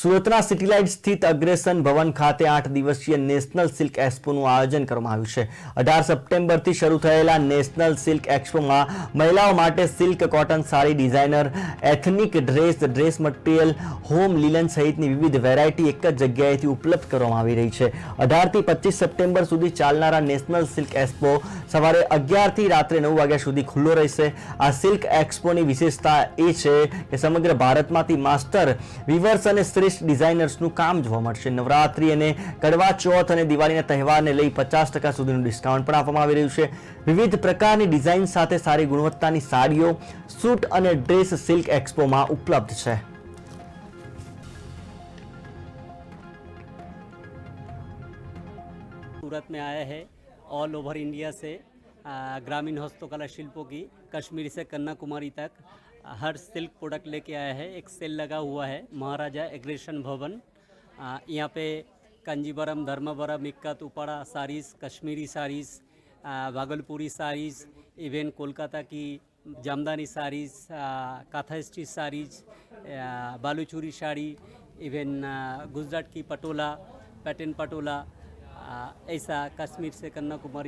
સુરતના સિટીલાઇટ સ્થિત અગ્રેસન ભવન ખાતે 8 દિવસીય નેશનલ સિલ્ક એક્સપોનું આયોજન કરવામાં આવ્યું છે। 18 સપ્ટેમ્બરથી શરૂ થયેલા નેશનલ સિલ્ક એક્સપોમાં મહિલાઓ માટે silk, cotton sari, designer ethnic dress material, home linen સહિતની વિવિધ વેરાયટી એક જ જગ્યાએથી ઉપલબ્ધ કરવામાં આવી રહી છે। 18 થી 25 સપ્ટેમ્બર સુધી ચાલનારા નેશનલ સિલ્ક એક્સપો સવારે 11 થી રાત્રે 9 વાગ્યા સુધી ખુલ્લો રહેશે। આ સિલ્ક એક્સપોની વિશેષતા એ છે કે સમગ્ર ભારતમાંથી માસ્ટર વીવર્સ અને શ્રેષ્ઠ ડિઝાઇનર્સનું કામ જોવા મળશે। નવરાત્રી અને કડવા ચોથ અને દિવાળીના તહેવારને લઈ 50% સુધીનું ડિસ્કાઉન્ટ પણ આપવામાં આવી રહ્યું છે। વિવિધ પ્રકારની ડિઝાઇન સાથે સારી ગુણવત્તાની સાડીઓ, સૂટ અને ડ્રેસ સિલ્ક એક્સપોમાં ઉપલબ્ધ છે। सूरत में आया है। ऑल ओवर इंडिया से ग्रामीण हस्तकला शिल्पों की कश्मीर से कन्याकुमारी तक हर सिल्क प्रोडक्ट लेके आया है। एक सेल लगा हुआ है महाराजा एग्रेशन भवन। यहाँ पे कंजीवरम, धर्मवरम, इक्कत, उपाड़ा साड़ीज़, कश्मीरी साड़ीज़, भागलपुरी साड़ीज़, इवन कोलकाता की जामदानी साड़ीज़, काथा स्टिच साड़ीज़, बालूचूरी साड़ी, इवन गुजरात की पटोला, पैटर्न पटोला, ऐसा कश्मीर से कन्याकुमारी